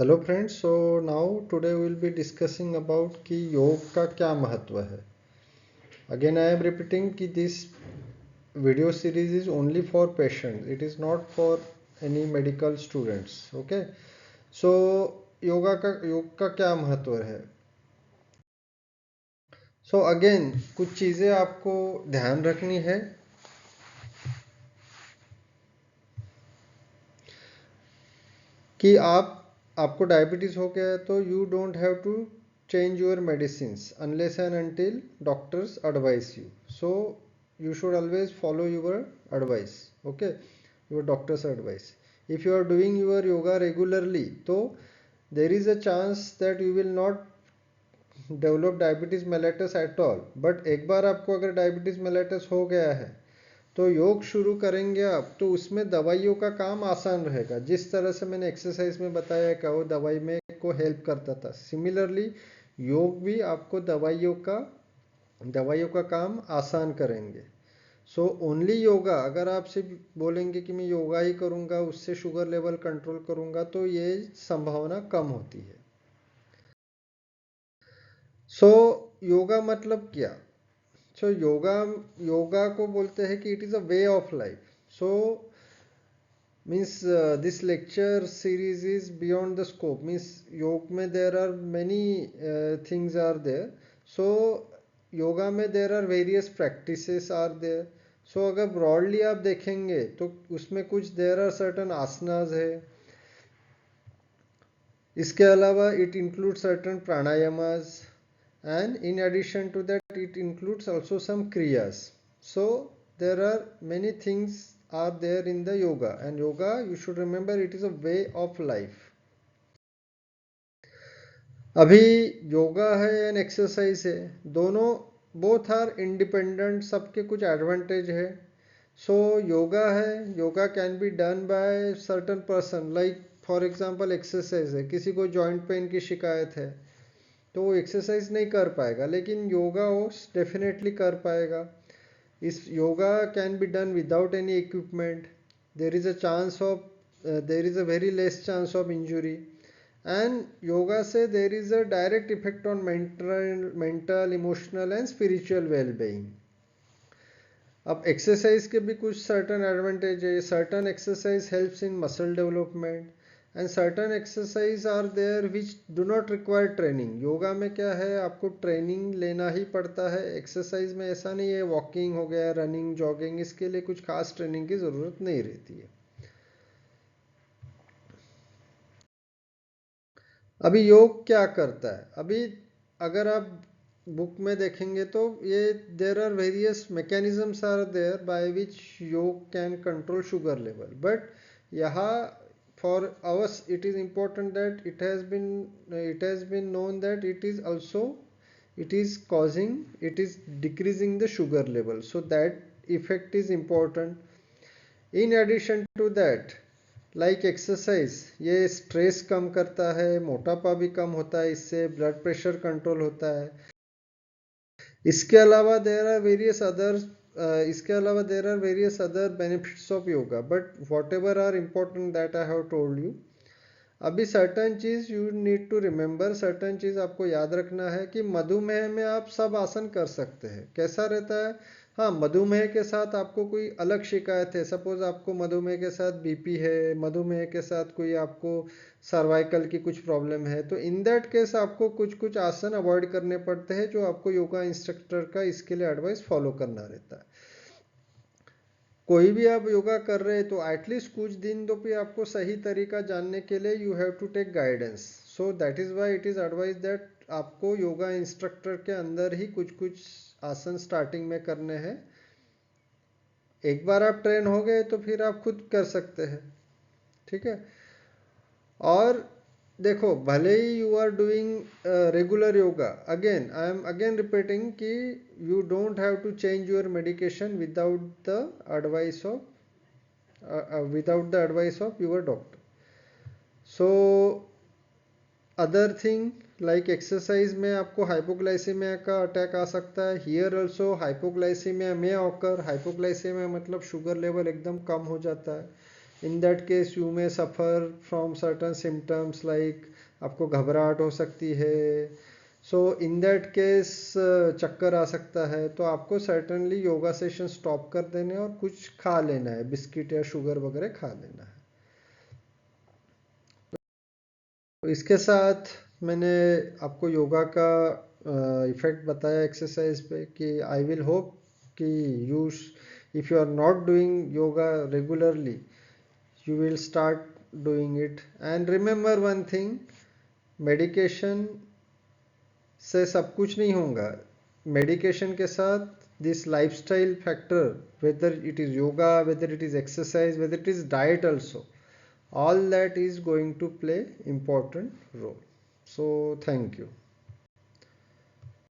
Hello friends, so now today we will be discussing about कि योग का क्या महत्व है। अगेन आई एम रिपीटिंग कि this video series is only for patients, it is not for any medical students. Okay, so योग का क्या महत्व है। सो अगेन कुछ चीज़ें आपको ध्यान रखनी है कि आपको डायबिटीज़ हो गया है तो you don't have to change your medicines unless and until doctors advise you. So you should always follow your advice. Okay, your doctor's advice. If you are doing your yoga regularly, so there is a chance that you will not develop diabetes mellitus at all. But एक बार आपको अगर diabetes mellitus हो गया है तो योग शुरू करेंगे आप तो उसमें दवाइयों का काम आसान रहेगा। जिस तरह से मैंने एक्सरसाइज में बताया कि वो दवाई में को हेल्प करता था, सिमिलरली योग भी आपको दवाइयों का काम आसान करेंगे। सो ओनली योगा, अगर आप सिर्फ बोलेंगे कि मैं योगा ही करूँगा उससे शुगर लेवल कंट्रोल करूँगा तो ये संभावना कम होती है। सो योगा मतलब क्या। सो योगा को बोलते हैं कि it is a way of life. So means this lecture series is beyond the scope, means योग में there are many things are there. So yoga में there are various practices are there. So अगर broadly आप देखेंगे तो उसमें कुछ there are certain asanas है, इसके अलावा it includes certain pranayamas, and in addition to that it includes also some kriyas. So there are many things are there in the yoga, and yoga, you should remember, it is a way of life. अभी योगा है and exercise है, दोनों both are independent, सबके कुछ advantage है। सो योगा है, yoga can be done by certain person, like for example exercise है, किसी को जॉइंट पेन की शिकायत है तो वो एक्सरसाइज नहीं कर पाएगा, लेकिन योगा वो डेफिनेटली कर पाएगा। इस yoga can be done without any equipment, there is a chance of there is a very less chance of injury, and yoga से there is a direct effect on mental emotional and spiritual wellbeing. अब exercise के भी कुछ certain advantage है। Certain exercise helps in muscle development and certain exercise are there which do not require training. Yoga में क्या है, आपको training लेना ही पड़ता है, एक्सरसाइज में ऐसा नहीं है। वॉकिंग हो गया, रनिंग, जॉगिंग, इसके लिए कुछ खास ट्रेनिंग की ज़रूरत नहीं रहती है। अभी योग क्या करता है, अभी अगर आप बुक में देखेंगे तो ये there are various mechanisms are there by which yoga can control sugar level, but यहाँ for ours it is important that it has been known that it is causing it is decreasing the sugar level, so that effect is important। in addition to that, like exercise ये stress कम करता है, मोटापा भी कम होता है, इससे blood pressure control होता है। इसके अलावा there are various other benefits of yoga, but whatever are important that I have told you. अभी सर्टन चीज़ you need to remember, certain चीज़ आपको याद रखना है कि मधुमेह में आप सब आसन कर सकते हैं। कैसा रहता है, हाँ, मधुमेह के साथ आपको कोई अलग शिकायत है, सपोज आपको मधुमेह के साथ बीपी है, मधुमेह के साथ कोई आपको सर्वाइकल की कुछ प्रॉब्लम है, तो इन दैट केस आपको कुछ कुछ आसन अवॉइड करने पड़ते हैं जो आपको योगा इंस्ट्रक्टर का इसके लिए एडवाइस फॉलो करना रहता है। कोई भी आप योगा कर रहे हैं तो एटलीस्ट कुछ दिन तो भी आपको सही तरीका जानने के लिए you have to take guidance. So that is why it is advise that आपको योगा इंस्ट्रक्टर के अंदर ही कुछ कुछ आसन स्टार्टिंग में करने हैं। एक बार आप ट्रेन हो गए तो फिर आप खुद कर सकते हैं, ठीक है। और देखो, भले ही you are doing regular yoga, again I am again repeating कि you don't have to change your medication without the advice of your doctor. So other thing like exercise में आपको हाइपोग्लाइसीमिया का अटैक आ सकता है। हियर ऑल्सो हाइपोग्लाइसीमिया में occur, hypoglycaemia मतलब sugar level एकदम कम हो जाता है। In that case you may suffer from certain symptoms like आपको घबराहट हो सकती है. सो इन दैट केस चक्कर आ सकता है, तो आपको सर्टनली योगा सेशन स्टॉप कर देने और कुछ खा लेना है, बिस्किट या शुगर वगैरह खा लेना है. तो इसके साथ मैंने आपको योगा का इफेक्ट बताया एक्सरसाइज पे कि आई विल होप कि you if you are not doing yoga regularly you will start doing it. And remember one thing, medication से सब कुछ नहीं होगा. मेडिकेशन के साथ this lifestyle factor, whether it is yoga, whether it is exercise, whether it is diet also, all that is going to play important role. So thank you.